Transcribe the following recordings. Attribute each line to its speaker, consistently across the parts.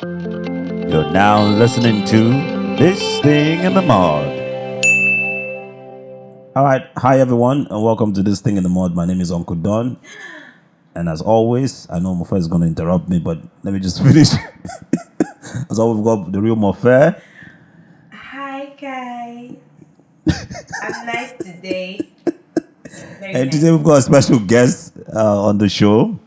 Speaker 1: You're now listening to This Thing in the Mod. Alright, hi everyone, and welcome to This Thing in the Mod. My name is Uncle Don. And as always, I know Mofe is going to interrupt me, but let me just finish. As always, we've got the real Mofe.
Speaker 2: Hi guys. I'm nice today.
Speaker 1: And today we've got a special guest on the show.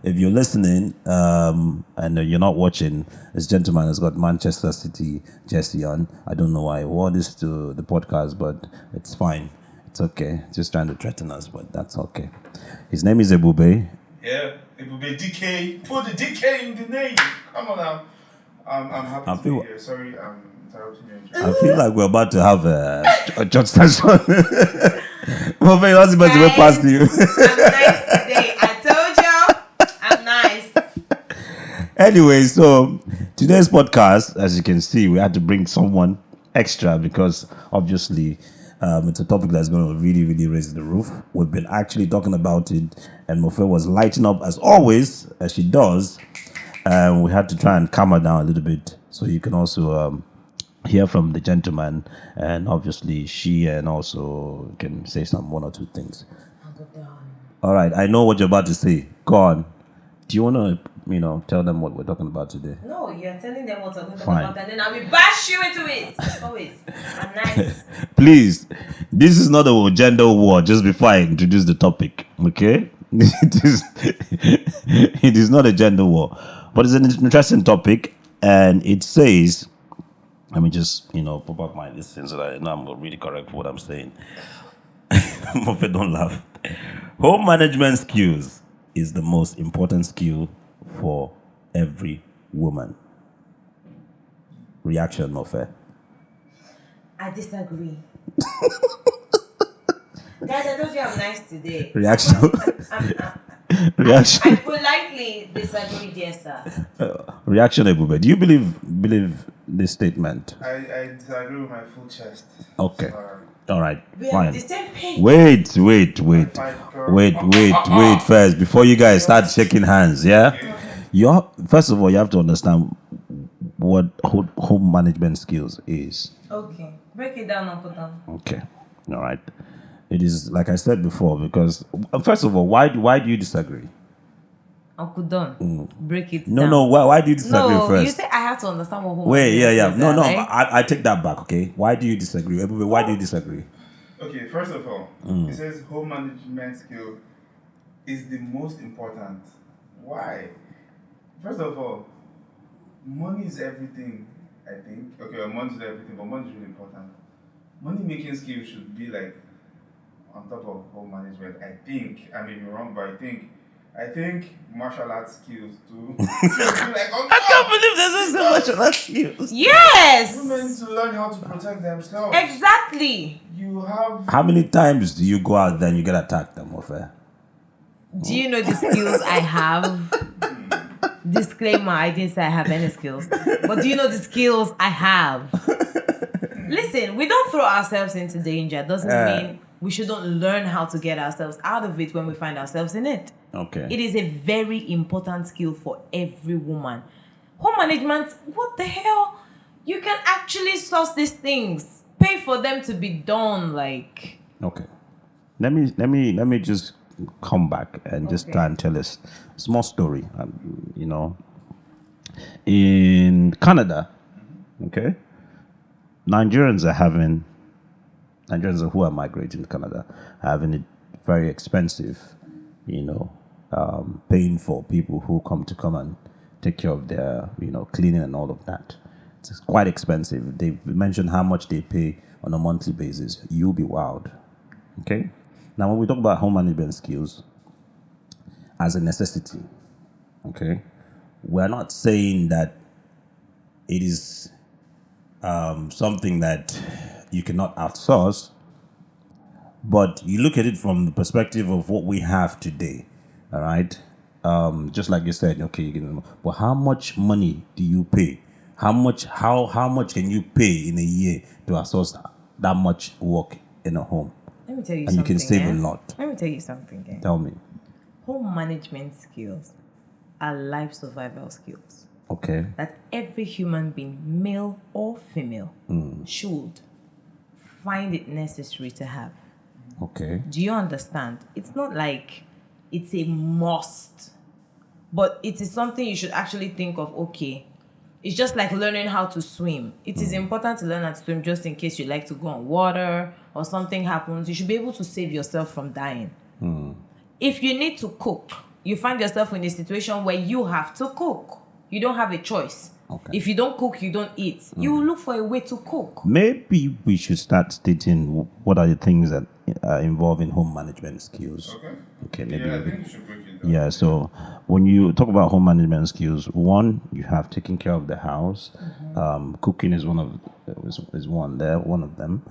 Speaker 1: If you're listening and you're not watching, this gentleman has got Manchester City jersey on. I don't know why he wore this to the podcast, but it's fine. It's okay. Just trying to threaten us, but that's okay. His name is Ebube.
Speaker 3: Yeah, Ebube DK. Put the DK in the name. Come on now. I'm happy to be here. Sorry, I'm interrupting you.
Speaker 1: I feel like we're about to have a George Tyson. Mofe, what's the best way past you?
Speaker 2: I'm nice today. I told y'all I'm nice.
Speaker 1: Anyway, so today's podcast, as you can see, we had to bring someone extra because obviously it's a topic that's going to really, really raise the roof. We've been actually talking about it, and Mofe was lighting up as always, as she does. And we had to try and calm her down a little bit so you can also hear from the gentleman, and obviously she and also can say one or two things. All right, I know what you're about to say. Go on. Do you want to, tell them what we're talking about today?
Speaker 2: No, you're telling them what I'm talking
Speaker 1: Fine.
Speaker 2: about, and then I will bash you into it. Always. I'm nice.
Speaker 1: Please, this is not a gender war. Just before I introduce the topic, okay? It is not a gender war, but it's an interesting topic, and it says. Let me just, pop up my listings so that I know I'm really correct for what I'm saying. Mofe, don't laugh. Home management skills is the most important skill for every woman. Reaction, Mofe.
Speaker 2: I disagree. Guys, I told you I'm nice today.
Speaker 1: Reaction. Reaction.
Speaker 2: I politely disagree, dear sir.
Speaker 1: Reaction, Ebube. Do you believe this statement?
Speaker 3: I disagree with my full chest.
Speaker 1: Okay.
Speaker 3: Sorry.
Speaker 1: All right.
Speaker 2: We are
Speaker 1: Fine.
Speaker 2: the same page.
Speaker 1: Wait first before you guys start shaking hands. Yeah. First of all, you have to understand what home management skills is.
Speaker 2: Okay. Break it down, Uncle Don.
Speaker 1: Okay. All right. It is like I said before, because first of all, why do you disagree?
Speaker 2: Uncle Don, break it
Speaker 1: No,
Speaker 2: down.
Speaker 1: no. Why do you disagree
Speaker 2: No,
Speaker 1: first?
Speaker 2: you say I have to understand what home
Speaker 1: Wait,
Speaker 2: management
Speaker 1: yeah.
Speaker 2: skills
Speaker 1: No,
Speaker 2: are,
Speaker 1: no.
Speaker 2: right?
Speaker 1: I take that back. Okay. Why do you disagree? Everybody, why do you disagree?
Speaker 3: Okay, first of all, it says home management skill is the most important. Why? First of all, money is everything, I think. Okay, well, money is everything, but money is really important. Money making skills should be like on top of home management. I think, I may be wrong, but I think martial arts skills too.
Speaker 1: I can't believe there's so much of that skills.
Speaker 2: Yes!
Speaker 3: Women to learn how to protect themselves.
Speaker 2: Exactly.
Speaker 3: You have
Speaker 1: How many times do you go out there and you get attacked, Mofe?
Speaker 2: Do you know the skills I have? Disclaimer, I didn't say I have any skills. But do you know the skills I have? Listen, we don't throw ourselves into danger. Doesn't mean we shouldn't learn how to get ourselves out of it when we find ourselves in it.
Speaker 1: Okay.
Speaker 2: It is a very important skill for every woman. Home management, what the hell? You can actually source these things. Pay for them to be done, like.
Speaker 1: Okay. Let me just come back and just try and tell us a small story. In Canada, okay, Nigerians who are migrating to Canada are having it very expensive, paying for people who come and take care of their, cleaning and all of that. It's quite expensive. They've mentioned how much they pay on a monthly basis. You'll be wowed. Okay? Now, when we talk about home management skills as a necessity, okay, we're not saying that it is something that you cannot outsource, but you look at it from the perspective of what we have today, all right? Just like you said, okay, but how much money do you pay? How much can you pay in a year to outsource that much work in a home?
Speaker 2: Let me tell you
Speaker 1: And
Speaker 2: something.
Speaker 1: you can save a lot.
Speaker 2: Let me tell you something.
Speaker 1: Tell me.
Speaker 2: Home management skills are life survival skills.
Speaker 1: Okay.
Speaker 2: that every human being, male or female, should find it necessary to have.
Speaker 1: Okay.
Speaker 2: Do you understand? It's not like it's a must, but it is something you should actually think of. Okay, it's just like learning how to swim. It is important to learn how to swim just in case you like to go on water or something happens. You should be able to save yourself from dying. If you need to cook, you find yourself in a situation where you have to cook. You don't have a choice.
Speaker 1: Okay.
Speaker 2: If you don't cook, you don't eat. You will look for a way to cook.
Speaker 1: Maybe we should start stating what are the things that are involved in home management skills.
Speaker 3: Okay.
Speaker 1: Okay, maybe.
Speaker 3: Yeah, I
Speaker 1: we-
Speaker 3: think you should break it down.
Speaker 1: Yeah, so when you talk about home management skills, one, you have taking care of the house. Cooking is one of them.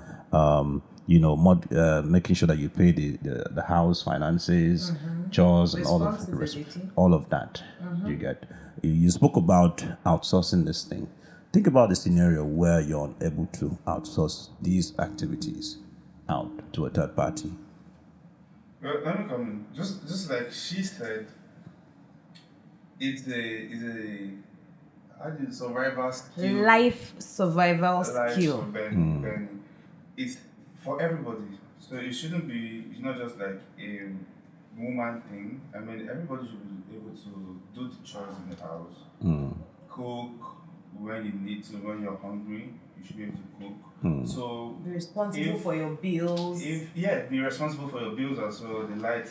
Speaker 1: Making sure that you pay the house finances, chores, and
Speaker 2: Responsibility.
Speaker 1: all of that. You get. You spoke about outsourcing this thing. Think about the scenario where you're unable to outsource these activities out to a third party.
Speaker 3: Well, let me come in. Just like she said, it's a how do you survival skill.
Speaker 2: Life survival
Speaker 3: Life
Speaker 2: skill.
Speaker 3: for Benny. It's for everybody. So it shouldn't be. It's not just like a woman thing. I mean, everybody should be able to do the chores in the house. Cook when you need to. When you're hungry, you should be able to cook. So
Speaker 2: Be responsible
Speaker 3: If-
Speaker 2: for your bills.
Speaker 3: be responsible for your bills as well. The light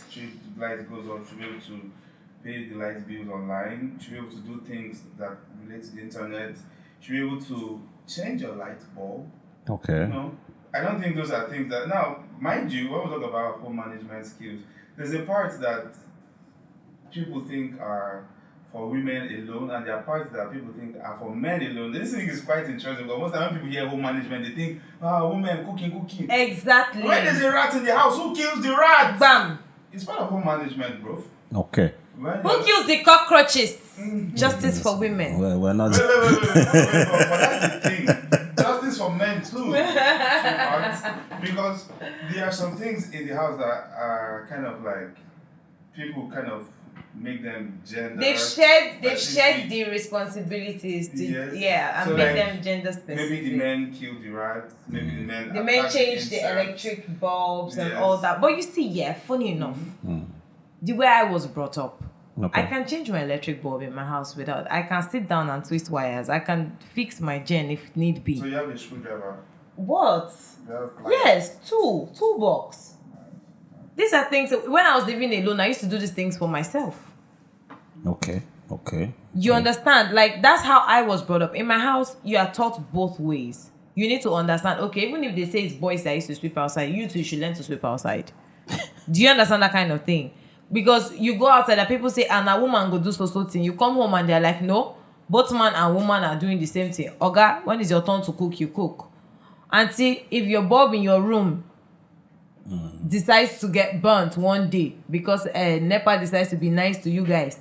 Speaker 3: goes off. You should be able to pay the light bills online. You should be able to do things that relate to the internet. You should be able to change your light bulb.
Speaker 1: Okay.
Speaker 3: I don't think those are things that now, mind you, when we talk about home management skills, there's a part that people think are for women alone, and there are parts that people think are for men alone. This thing is quite interesting because most time when people hear home management, they think, women cooking.
Speaker 2: Exactly.
Speaker 3: When there's a rat in the house, who kills the rat?
Speaker 2: Bam.
Speaker 3: It's part of home management, bro.
Speaker 1: Okay.
Speaker 3: When
Speaker 2: Who
Speaker 3: you're-
Speaker 2: kills the cockroaches? Justice for women.
Speaker 1: Well, we're not.
Speaker 3: Wait, but that's the thing. Justice for men too. Because there are some things in the house that are kind of like people kind of make them gender.
Speaker 2: They've shared
Speaker 3: specific.
Speaker 2: the responsibilities to
Speaker 3: Yes.
Speaker 2: and
Speaker 3: So,
Speaker 2: make
Speaker 3: like,
Speaker 2: them gender specific.
Speaker 3: Maybe the men killed the rat. Maybe the men.
Speaker 2: The men
Speaker 3: attacked
Speaker 2: changed the
Speaker 3: insect.
Speaker 2: electric bulbs and
Speaker 3: Yes.
Speaker 2: all that. But you see, funny enough, the way I was brought up,
Speaker 1: Okay.
Speaker 2: I can change my electric bulb in my house without. I can sit down and twist wires. I can fix my gen if need be.
Speaker 3: So you have a screwdriver.
Speaker 2: What?
Speaker 3: You have like,
Speaker 2: Yes, two box. These are things. When I was living alone, I used to do these things for myself.
Speaker 1: Okay.
Speaker 2: You understand? Like, that's how I was brought up. In my house, you are taught both ways. You need to understand, okay, even if they say it's boys that used to sweep outside, you too should learn to sweep outside. Do you understand that kind of thing? Because you go outside and people say, and a woman go do so thing. You come home and they're like, no, both man and woman are doing the same thing. Oga, when is your turn to cook, you cook. Auntie, if your bulb in your room decides to get burnt one day because NEPA decides to be nice to you guys,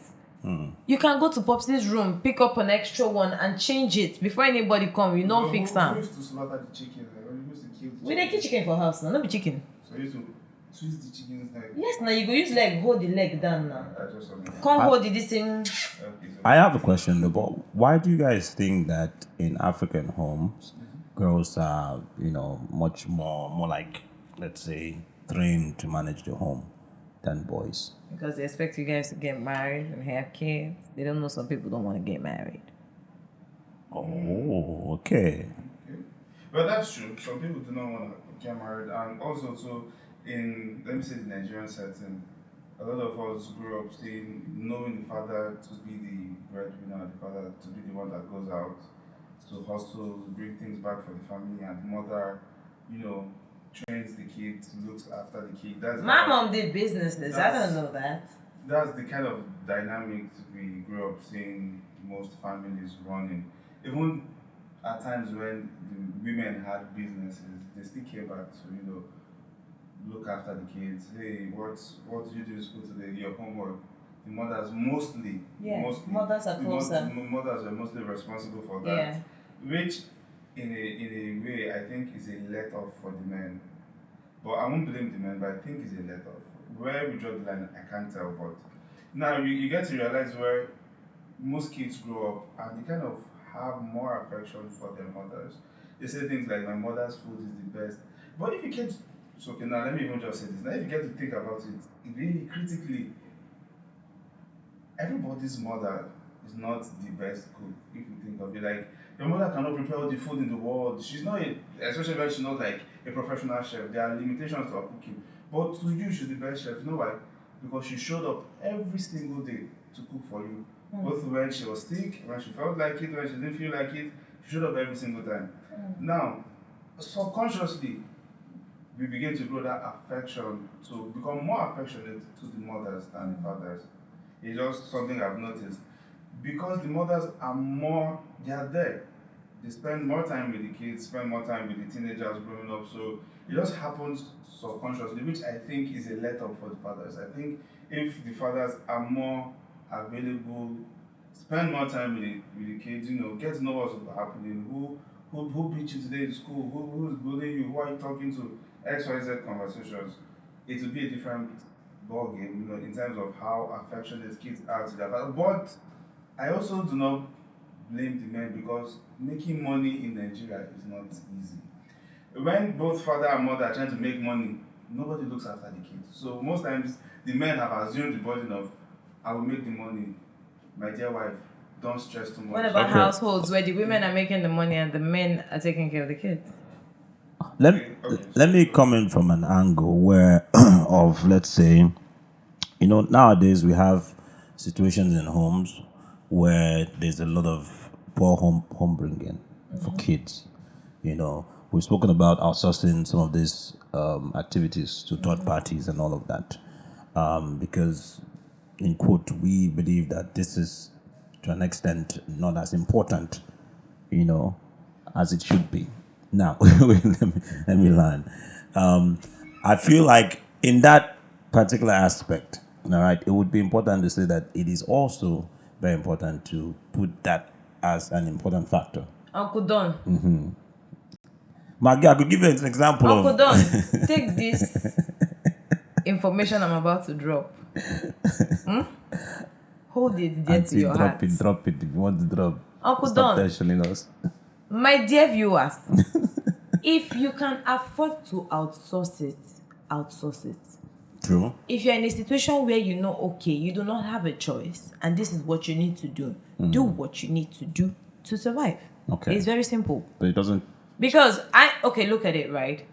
Speaker 2: you can go to Popsy's room, pick up an extra one and change it before anybody come. You know, fix
Speaker 3: Who
Speaker 2: them.
Speaker 3: used to slaughter the chicken? Who used to kill the
Speaker 2: We dey kill chicken for house now, no be chicken.
Speaker 3: So you used to twist the chicken's neck.
Speaker 2: Yes, now you go use leg, hold the leg down now.
Speaker 3: I just saw that.
Speaker 2: Come hold this thing.
Speaker 3: Okay, so
Speaker 1: I have a question though, but why do you guys think that in African homes, girls are, much more like, let's say, trained to manage the home than boys?
Speaker 2: Because they expect you guys to get married and have kids. They don't know some people don't want to get married.
Speaker 1: Oh, okay.
Speaker 3: But that's true. Some people do not want to get married, and also too, in let me say the Nigerian setting, a lot of us grew up knowing the father to be the breadwinner, the father to be the one that goes out to hustle, to bring things back for the family, and the mother, trains the kid, looks after the kid. That's
Speaker 2: My
Speaker 3: how-
Speaker 2: mom did businesses. I don't know that.
Speaker 3: That's the kind of dynamic we grew up seeing most families running. Even at times when the women had businesses, they still came back to, look after the kids. Hey, what did you do in school today? Your homework. The mothers mostly,
Speaker 2: mothers are
Speaker 3: the
Speaker 2: closer.
Speaker 3: mothers are mostly responsible for that.
Speaker 2: Yeah.
Speaker 3: Which, in a way, I think is a let off for the men. But I won't blame the men, but I think it's a let off. Where we draw the line, I can't tell. But now you get to realize where most kids grow up and they kind of have more affection for their mothers. They say things like, "My mother's food is the best." But if you get so okay, now let me even just say this. Now, if you get to think about it really critically, everybody's mother is not the best cook. If you think of it, like your mother cannot prepare all the food in the world. She's not, especially when she's not like a professional chef. There are limitations to her cooking. But to you, she's the best chef. You know why? Because she showed up every single day to cook for you. Both when she was sick, when she felt like it, when she didn't feel like it, she showed up every single time. Now, subconsciously, we begin to grow that affection to become more affectionate to the mothers than the fathers. It's just something I've noticed. Because the mothers are more, they are there. They spend more time with the kids, spend more time with the teenagers growing up. So it just happens subconsciously, which I think is a let up for the fathers. I think if the fathers are more available, spend more time with the kids, get to know what's happening, who beat you today in school, who's bullying you, who are you talking to, XYZ conversations, it will be a different ball game, in terms of how affectionate kids are to their father. But I also do not blame the men because making money in Nigeria is not easy. When both father and mother are trying to make money, nobody looks after the kids. So most times the men have assumed the burden of, I will make the money, my dear wife, don't stress too much.
Speaker 2: What about households where the women are making the money and the men are taking care of the kids?
Speaker 1: Let me come in from an angle where of, let's say, nowadays we have situations in homes where there's a lot of poor home bringing for kids. We've spoken about outsourcing some of these activities to third parties and all of that, because, in quote, we believe that this is, to an extent, not as important, as it should be. Now, let me learn. I feel like in that particular aspect, all right, it would be important to say that it is also very important to put that as an important factor.
Speaker 2: Uncle Don.
Speaker 1: Mm-hmm. Maggie, I could give you an example
Speaker 2: Uncle Don, take this information I'm about to drop. Hold it dear to your heart.
Speaker 1: Drop it if you want to drop.
Speaker 2: Uncle Don.
Speaker 1: Stop tensioning us.
Speaker 2: My dear viewers, if you can afford to outsource it, outsource it.
Speaker 1: True.
Speaker 2: If you're in a situation where okay, you do not have a choice, and this is what you need to do, do what you need to do to survive.
Speaker 1: Okay.
Speaker 2: It's very simple.
Speaker 1: But it doesn't...
Speaker 2: Because look at it, right?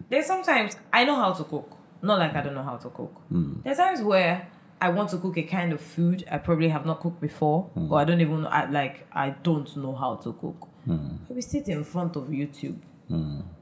Speaker 2: There's sometimes I know how to cook. Not like I don't know how to cook. There's times where I want to cook a kind of food I probably have not cooked before, or I don't even know, I don't know how to cook. We sit in front of YouTube,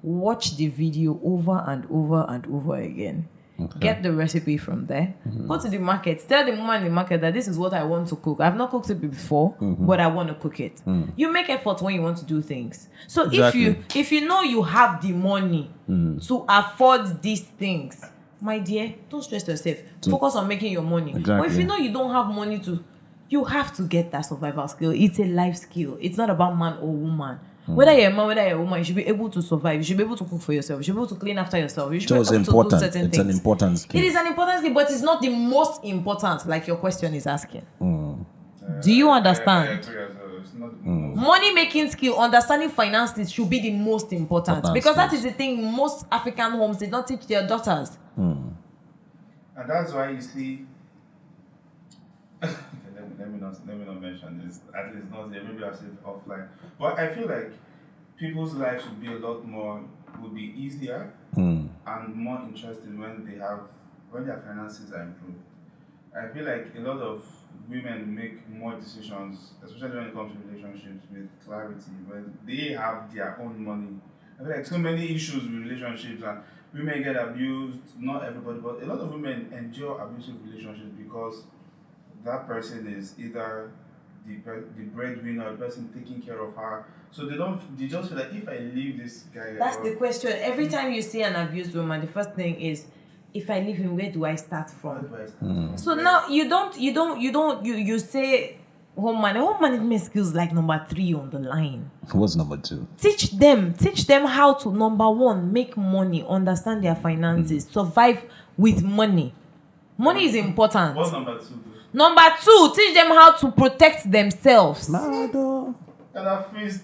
Speaker 2: watch the video over and over and over again. Okay. Get the recipe from there. Go to the market. Tell the woman in the market that this is what I want to cook. I've not cooked it before, but I want to cook it. You make effort when you want to do things. So exactly. if you know you have the money to afford these things, my dear, don't stress yourself. Focus on making your money. Exactly. But if you know you don't have money you have to get that survival skill. It's a life skill. It's not about man or woman. Whether you're a man, whether you're a woman, you should be able to survive. You should be able to cook for yourself. You should be able to clean after yourself. You should be able to do certain things.
Speaker 1: It's an important skill.
Speaker 2: It is an important skill, but it's not the most important, like your question is asking. Do you understand? Money making skill, understanding finances should be the most important. Because that is the thing most African homes did not teach their daughters.
Speaker 3: And that's why you see... Let me not mention this. At least not here. Maybe I'll say it offline. But I feel like people's lives would be easier and more interesting when their finances are improved. I feel like a lot of women make more decisions, especially when it comes to relationships, with clarity when they have their own money. I feel like so many issues with relationships, and women get abused. Not everybody, but a lot of women endure abusive relationships because that person is either the breadwinner, the person taking care of her. So they just feel like, if I leave this guy...
Speaker 2: That's the question. Every time you see an abused woman, the first thing is, if I leave him, where do I start from? So now you say home management skills like number 3 on the line.
Speaker 1: What's number 2?
Speaker 2: Teach them how to, number 1, make money, understand their finances, survive with money. Money is important.
Speaker 3: What's number 2?
Speaker 2: Number 2, teach them how to protect themselves.
Speaker 1: Mado.
Speaker 3: And a fist.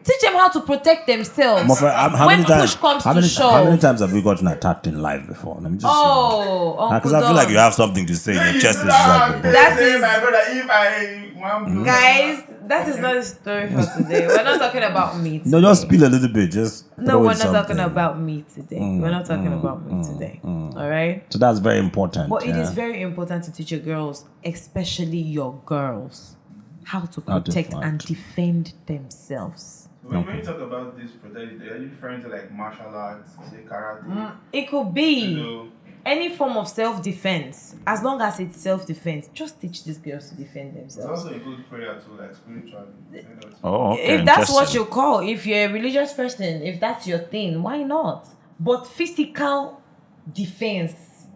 Speaker 2: Teach them how to protect themselves.
Speaker 1: My friend, how
Speaker 2: When
Speaker 1: many times?
Speaker 2: push comes
Speaker 1: How
Speaker 2: to
Speaker 1: many
Speaker 2: shove.
Speaker 1: times have you gotten attacked in life before? Let me just
Speaker 2: Oh,
Speaker 1: because
Speaker 2: Uncle
Speaker 1: I feel like
Speaker 2: Don.
Speaker 1: you have something to say. Your chest is
Speaker 3: Nah,
Speaker 1: like
Speaker 2: That
Speaker 3: say
Speaker 2: is-
Speaker 3: my brother, if I want
Speaker 2: Guys, that is not the story for today. We're not talking about me today.
Speaker 1: no, just spill a little bit. Just
Speaker 2: No,
Speaker 1: throw
Speaker 2: we're
Speaker 1: in
Speaker 2: not talking
Speaker 1: something.
Speaker 2: about me today. We're not talking about me today. All right?
Speaker 1: So that's very important.
Speaker 2: But it
Speaker 1: yeah?
Speaker 2: is very important to teach your girls, especially your girls, how to
Speaker 1: How to
Speaker 2: protect
Speaker 1: fight.
Speaker 2: and defend themselves.
Speaker 3: When you talk about this protect, are you referring to like martial arts, say karate?
Speaker 2: It could be
Speaker 3: Judo?
Speaker 2: any form of self-defense. As long as it's self-defense, just teach these girls to defend
Speaker 3: It
Speaker 2: themselves.
Speaker 3: also includes prayer too, like spiritually. You know,
Speaker 1: Oh, okay.
Speaker 2: If that's what
Speaker 1: interesting.
Speaker 2: you call, if you're a religious person, if that's your thing, why not? But physical defense.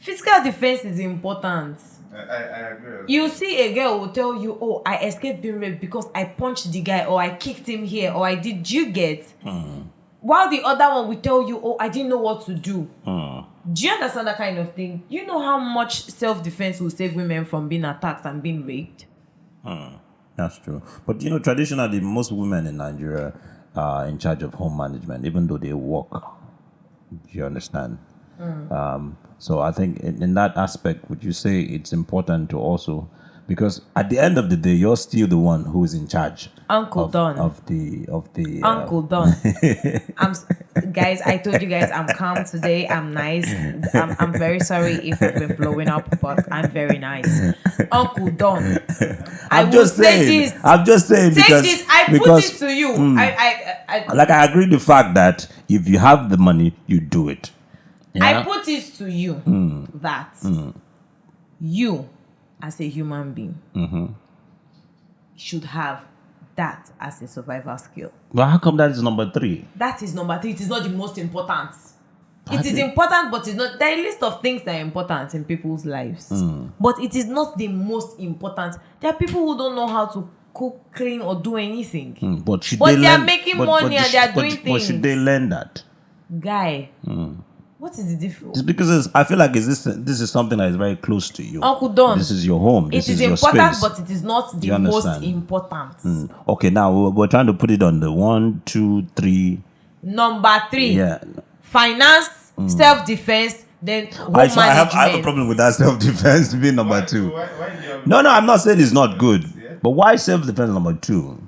Speaker 2: Physical defense is important.
Speaker 3: I agree.
Speaker 2: You see a girl will tell you, oh, I escaped being raped because I punched the guy, or I kicked him here, or I did you get? While the other one will tell you, oh, I didn't know what to do. Do you understand that kind of thing? You know how much self-defense will save women from being attacked and being raped?
Speaker 1: That's true. But you know, traditionally, most women in Nigeria are in charge of home management, even though they work. Do you understand? So I think in that aspect, would you say it's important to also, because at the end of the day, you're still the one who is in charge.
Speaker 2: Uncle Don.
Speaker 1: Of the
Speaker 2: Uncle Don. Guys, I told you guys I'm calm today. I'm nice. I'm very sorry if I've been blowing up, but I'm very nice. Uncle Don. I will say this.
Speaker 1: I'm just saying
Speaker 2: Take
Speaker 1: because
Speaker 2: this. I put
Speaker 1: because
Speaker 2: it to you. I
Speaker 1: like I agree the fact that if you have the money, you do it.
Speaker 2: I put it to you that you, as a human being, should have that as a survival skill.
Speaker 1: But how come that is number 3?
Speaker 2: That is number 3. It is not the most important. It is important, but it's not. There are a list of things that are important in people's lives, but it is not the most important. There are people who don't know how to cook, clean, or do anything.
Speaker 1: But should
Speaker 2: But
Speaker 1: they
Speaker 2: they are
Speaker 1: learn,
Speaker 2: making money and they are doing
Speaker 1: But should they
Speaker 2: things.
Speaker 1: learn that?
Speaker 2: Guy, what is the difference?
Speaker 1: It's because I feel like this is something that is very close to you.
Speaker 2: Uncle Don,
Speaker 1: This is your home. This
Speaker 2: it is
Speaker 1: your
Speaker 2: important,
Speaker 1: space.
Speaker 2: but it is not the
Speaker 1: You
Speaker 2: most
Speaker 1: understand?
Speaker 2: important.
Speaker 1: Okay, now we're trying to put it on the 1, 2, 3.
Speaker 2: Number 3,
Speaker 1: Yeah.
Speaker 2: finance, self-defense, then home
Speaker 1: I have a
Speaker 2: management.
Speaker 1: problem with that self-defense being number 2.
Speaker 3: Why do you have
Speaker 1: No, I'm not saying it's not good.
Speaker 3: Yeah.
Speaker 1: But why self-defense number 2?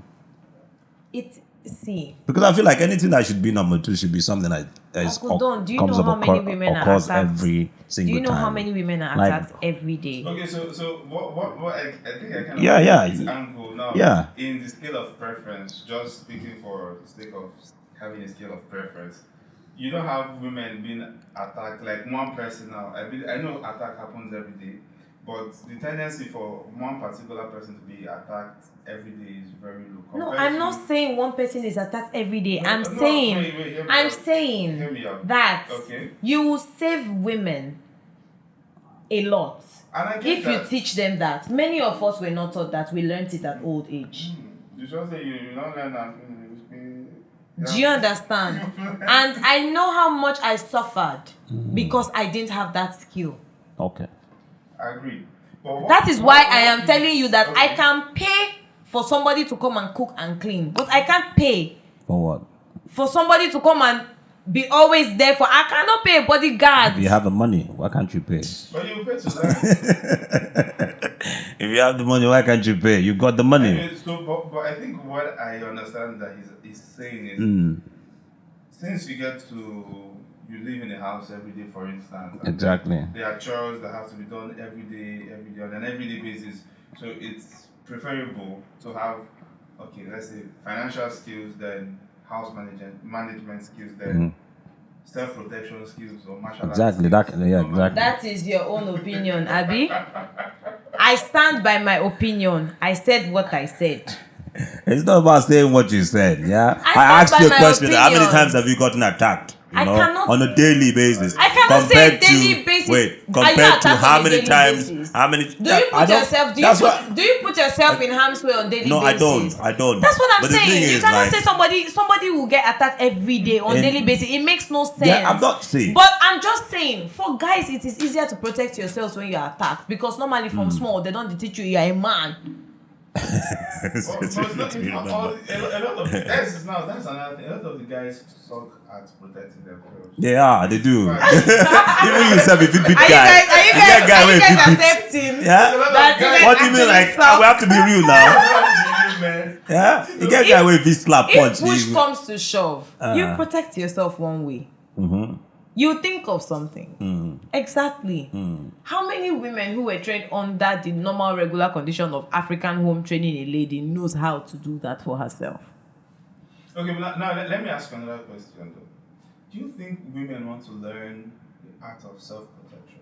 Speaker 2: See,
Speaker 1: Because I feel like anything that should be number 2 should be something that is
Speaker 2: Uncle Don, do you
Speaker 1: comes
Speaker 2: know
Speaker 1: up
Speaker 2: how many women are
Speaker 1: occurs
Speaker 2: attacked?
Speaker 1: every
Speaker 2: Do
Speaker 1: single
Speaker 2: you know
Speaker 1: time.
Speaker 2: how many women are
Speaker 1: Like-
Speaker 2: attacked every day?
Speaker 3: Okay, so what I think I kind of
Speaker 1: Yeah.
Speaker 3: this angle now.
Speaker 1: Yeah.
Speaker 3: In the scale of preference, just speaking for the sake of having a scale of preference, you don't have women being attacked like one person now. I know attack happens every day, but the tendency for one particular person to be attacked every day is very low.
Speaker 2: No,
Speaker 3: compared
Speaker 2: I'm
Speaker 3: to-
Speaker 2: not saying one person is attacked every day.
Speaker 3: No,
Speaker 2: I'm
Speaker 3: no,
Speaker 2: saying,
Speaker 3: wait, hear me
Speaker 2: I'm
Speaker 3: out.
Speaker 2: saying
Speaker 3: Hear me out.
Speaker 2: that
Speaker 3: Okay.
Speaker 2: you will save women a lot
Speaker 3: And I get
Speaker 2: if you
Speaker 3: that.
Speaker 2: teach them that. Many of us were not taught that. We learned it at old age.
Speaker 3: You just say you don't learn that.
Speaker 2: Do you understand? And I know how much I suffered because I didn't have that skill.
Speaker 1: Okay.
Speaker 3: I agree. But what-
Speaker 2: That is why
Speaker 3: what-
Speaker 2: I am
Speaker 3: what
Speaker 2: telling
Speaker 3: is-
Speaker 2: you that I
Speaker 3: okay.
Speaker 2: can pay for somebody to come and cook and clean, but I can't pay
Speaker 1: For what?
Speaker 2: for somebody to come and be always there for. I cannot pay a bodyguard.
Speaker 1: If you have the money, why can't you pay?
Speaker 3: But you pay to learn.
Speaker 1: If you have the money, why can't you pay? You got the money.
Speaker 3: Anyway, but I think what I understand that he's saying is since you you live in a house every day, for instance. and
Speaker 1: Exactly.
Speaker 3: There are chores that have to be done every day on an everyday basis. So it's preferable to have, okay, let's say financial skills, then house management skills, then self-protection skills or martial arts
Speaker 1: Exactly.
Speaker 3: skills.
Speaker 1: Exactly.
Speaker 2: That is your own opinion, Abby. I stand by my opinion. I said what I said.
Speaker 1: It's not about saying what you said, yeah?
Speaker 2: I stand
Speaker 1: asked
Speaker 2: by
Speaker 1: you a
Speaker 2: my
Speaker 1: question. How many
Speaker 2: opinion.
Speaker 1: times have you gotten attacked?
Speaker 2: I cannot-
Speaker 1: on a daily basis.
Speaker 2: I cannot say
Speaker 1: compared
Speaker 2: daily
Speaker 1: to,
Speaker 2: basis.
Speaker 1: Wait,
Speaker 2: Are you
Speaker 1: compared to
Speaker 2: attacked
Speaker 1: how
Speaker 2: on a
Speaker 1: many
Speaker 2: daily
Speaker 1: times?
Speaker 2: basis?
Speaker 1: How many?
Speaker 2: Do you put yourself? Do you put yourself in harm's way on daily
Speaker 1: No,
Speaker 2: basis?
Speaker 1: I don't.
Speaker 2: That's what I'm
Speaker 1: But the
Speaker 2: saying.
Speaker 1: thing
Speaker 2: You
Speaker 1: is,
Speaker 2: cannot
Speaker 1: like,
Speaker 2: say somebody will get attacked every day on
Speaker 1: And-
Speaker 2: daily basis. It makes no sense.
Speaker 1: Yeah, I'm not saying.
Speaker 2: But I'm just saying, for guys, it is easier to protect yourselves when you are attacked because normally from small they don't teach you are a man.
Speaker 1: It's
Speaker 3: Well, it's not,
Speaker 1: really
Speaker 3: a
Speaker 1: bad.
Speaker 3: lot of that's another thing. A lot of the guys suck at protecting themselves.
Speaker 1: They are, they do. Even yourself, if you beat
Speaker 2: Are you
Speaker 1: guy,
Speaker 2: guys? Are you
Speaker 1: if that guy
Speaker 2: guys? Are
Speaker 1: will
Speaker 2: you
Speaker 1: beat-
Speaker 2: guys accepting?
Speaker 1: Yeah.
Speaker 2: That you guys
Speaker 1: What do you mean?
Speaker 2: actually
Speaker 1: Like,
Speaker 2: suck?
Speaker 1: we have to be real now.
Speaker 3: Man.
Speaker 1: Yeah. You get guy with this slap punch.
Speaker 2: If push
Speaker 1: he-
Speaker 2: comes to shove, you protect yourself one way. You think of something. Exactly. How many women who were trained under the normal regular condition of African home training a lady knows how to do that for herself?
Speaker 3: Okay, but now let me ask you another question though. Do you think women want to learn the art of self-protection?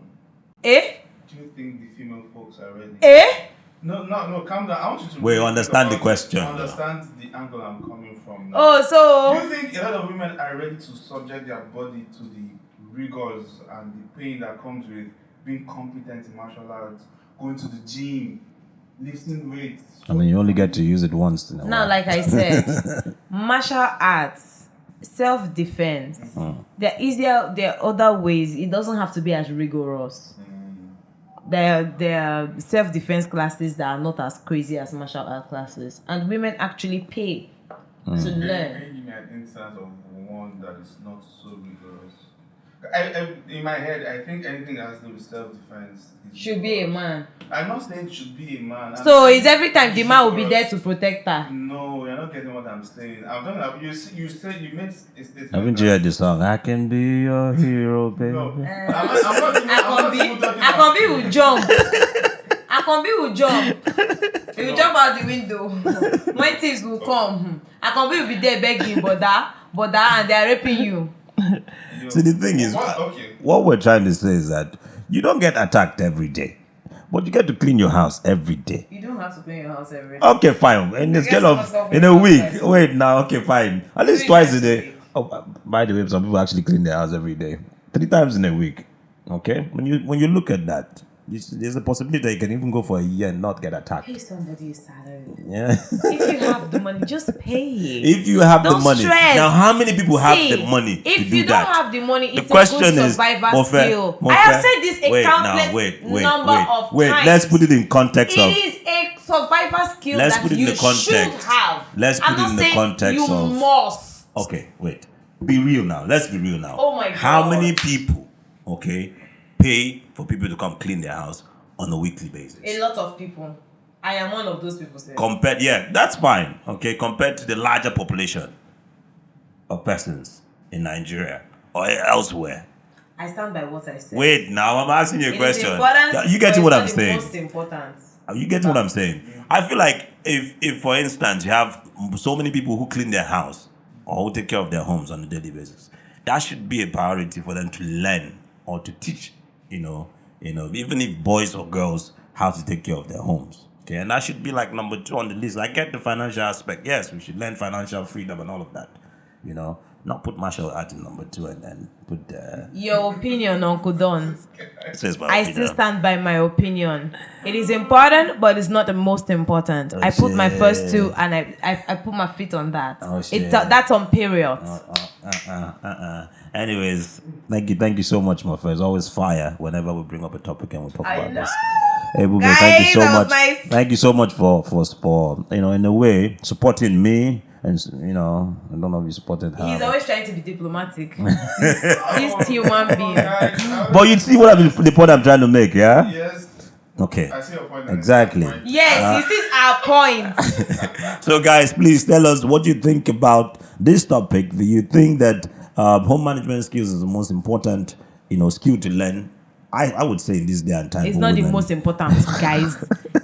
Speaker 2: Eh?
Speaker 3: Do you think the female folks are ready?
Speaker 2: Eh?
Speaker 3: No, calm down. I want you to
Speaker 1: Wait,
Speaker 3: really
Speaker 1: understand
Speaker 3: think
Speaker 1: the question.
Speaker 3: Understand the angle I'm coming from now.
Speaker 2: Oh,
Speaker 3: Do
Speaker 2: so
Speaker 3: you think a lot of women are ready to subject their body to the rigors and the pain that comes with being competent in martial arts, going to the gym, lifting weights?
Speaker 1: I mean, you only get to use it once in a
Speaker 2: now,
Speaker 1: while.
Speaker 2: like I said, martial arts, self-defense. There are other ways. It doesn't have to be as rigorous. There are self-defense classes that are not as crazy as martial art classes, and women actually pay to
Speaker 3: Can you
Speaker 2: learn.
Speaker 3: give me an instance of one that is not so rigorous? In my head, I think anything that has to do with self-defense
Speaker 2: Should be a man.
Speaker 3: I'm not saying it should be a man. I'm
Speaker 2: So
Speaker 3: saying
Speaker 2: it's every time the man will be
Speaker 3: rigorous.
Speaker 2: there to protect her.
Speaker 3: No, you're not getting what I'm saying. I'm talking about you said you made a statement.
Speaker 1: Haven't you heard the song? I can be your hero, baby.
Speaker 3: No, I'm not even talking about
Speaker 2: Akonbi will jump. Akonbi will jump. He will jump out the window. When thieves will come, Akonbi will be there begging, Boda, and they are raping you.
Speaker 1: See, the thing is, what we're trying to say is that you don't get attacked every day, but you get to clean your house every day.
Speaker 2: You don't have to clean your house every day.
Speaker 1: Okay, fine. In the
Speaker 2: I
Speaker 1: scale
Speaker 2: guess
Speaker 1: of
Speaker 2: it
Speaker 1: in a
Speaker 2: must
Speaker 1: week.
Speaker 2: be twice.
Speaker 1: Wait, now, okay, fine. At least
Speaker 2: 3
Speaker 1: twice a
Speaker 2: times a
Speaker 1: day.
Speaker 2: week.
Speaker 1: Oh, by the way, some people actually clean their house every day. 3 times in a week. Okay, when you look at that, there's a possibility that you can even go for a year and not get attacked.
Speaker 2: Pay somebody a salary.
Speaker 1: Yeah.
Speaker 2: If you have the money, just pay it.
Speaker 1: If you have the
Speaker 2: Don't
Speaker 1: money,
Speaker 2: stress.
Speaker 1: now how many people have
Speaker 2: See,
Speaker 1: the money to
Speaker 2: if
Speaker 1: do
Speaker 2: you
Speaker 1: that?
Speaker 2: don't have the money,
Speaker 1: The
Speaker 2: it's
Speaker 1: question
Speaker 2: a good
Speaker 1: is,
Speaker 2: survivor
Speaker 1: Mofe,
Speaker 2: skill.
Speaker 1: Mofe,
Speaker 2: I have said this a
Speaker 1: wait,
Speaker 2: countless
Speaker 1: now, wait,
Speaker 2: number of
Speaker 1: wait.
Speaker 2: times.
Speaker 1: Let's put it in context of.
Speaker 2: It is a survivor skill
Speaker 1: Let's
Speaker 2: that
Speaker 1: put it in
Speaker 2: you
Speaker 1: the context.
Speaker 2: should have.
Speaker 1: Let's
Speaker 2: I'm
Speaker 1: put it
Speaker 2: not
Speaker 1: in the
Speaker 2: saying
Speaker 1: context
Speaker 2: you
Speaker 1: of-
Speaker 2: must.
Speaker 1: Okay, wait. Be real now. Let's be real now.
Speaker 2: Oh my
Speaker 1: How
Speaker 2: God.
Speaker 1: many people, okay, pay for people to come clean their house on a weekly basis?
Speaker 2: A lot of people. I am one of those people. Sir.
Speaker 1: Compared, yeah, that's fine. Okay, compared to the larger population of persons in Nigeria or elsewhere.
Speaker 2: I stand by what I said.
Speaker 1: Wait, now I'm asking you a
Speaker 2: It is
Speaker 1: question.
Speaker 2: important,
Speaker 1: You
Speaker 2: but
Speaker 1: getting
Speaker 2: it's
Speaker 1: what
Speaker 2: not
Speaker 1: I'm
Speaker 2: the
Speaker 1: saying?
Speaker 2: Most important.
Speaker 1: Are you getting what I'm saying? I feel like if for instance you have so many people who clean their house or who take care of their homes on a daily basis, that should be a priority for them to learn or to teach, even if boys or girls, how to take care of their homes. Okay, and that should be like number 2 on the list. I get the financial aspect. Yes, we should learn financial freedom and all of that. Not put martial art in number 2 and then put
Speaker 2: Your opinion, Uncle Don.
Speaker 1: says my
Speaker 2: I
Speaker 1: opinion.
Speaker 2: still stand by my opinion. It is important, but it's not the most important. I put my first 2 and I put my feet on that.
Speaker 1: Oh, shit.
Speaker 2: That's on period.
Speaker 1: Anyways, thank you so much, my friend. It's always fire whenever we bring up a topic and we talk
Speaker 2: I
Speaker 1: about
Speaker 2: know.
Speaker 1: this. Hey, Bube,
Speaker 2: Guys,
Speaker 1: thank you so
Speaker 2: that was
Speaker 1: much.
Speaker 2: nice.
Speaker 1: Thank you so much for in a way supporting me. And I don't know if you supported her.
Speaker 2: He's always trying to be diplomatic. This human being.
Speaker 1: But you see the point I'm trying to make, yeah?
Speaker 3: Yes.
Speaker 1: Okay.
Speaker 3: I see your point.
Speaker 1: Exactly.
Speaker 2: Yes, he sees our point.
Speaker 1: So, guys, please tell us what you think about this topic. Do you think that home management skills is the most important, skill to learn? I would say in this day and time.
Speaker 2: It's
Speaker 1: for
Speaker 2: not the
Speaker 1: women.
Speaker 2: most important, guys.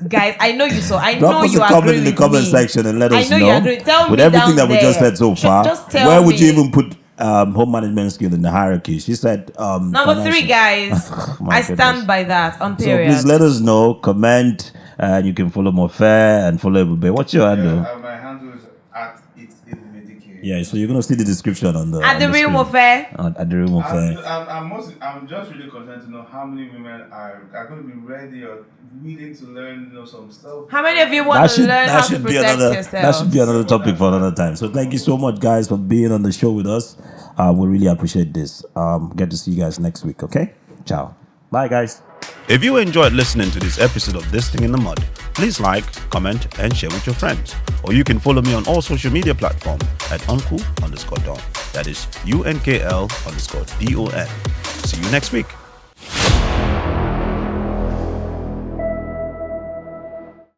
Speaker 2: Guys, I know you. So I
Speaker 1: Drop
Speaker 2: know
Speaker 1: us
Speaker 2: you
Speaker 1: a
Speaker 2: agree
Speaker 1: comment in the
Speaker 2: with
Speaker 1: comment
Speaker 2: me.
Speaker 1: section and let
Speaker 2: I
Speaker 1: us
Speaker 2: know you agree. Tell
Speaker 1: with
Speaker 2: me
Speaker 1: everything
Speaker 2: down
Speaker 1: that we just
Speaker 2: there.
Speaker 1: said so far.
Speaker 2: Just tell
Speaker 1: Where would
Speaker 2: me.
Speaker 1: you even put home management skill in the hierarchy? She said
Speaker 2: Number 3,
Speaker 1: financial.
Speaker 2: guys.
Speaker 1: My
Speaker 2: I
Speaker 1: goodness.
Speaker 2: stand by that. On
Speaker 1: So
Speaker 2: period.
Speaker 1: please let us know, comment, and you can follow Mofe and follow Bube. What's your handle?
Speaker 3: My handle is at it's Medicare.
Speaker 1: Yeah, so you're gonna see the description on the
Speaker 2: At the Real
Speaker 1: screen.
Speaker 2: Warfare.
Speaker 1: At the Real Warfare.
Speaker 3: I'm just really concerned to know how many women are going to be ready or willing to learn, some stuff.
Speaker 2: How many of you want to learn how to protect yourself?
Speaker 1: That should be another topic for another time. So thank you so much, guys, for being on the show with us. We really appreciate this. Get to see you guys next week. Okay, ciao, bye, guys. If you enjoyed listening to this episode of This Thing in the Mud, please like, comment, and share with your friends. Or you can follow me on all social media platforms at uncle_don. That is UNKL_DON. See you next week.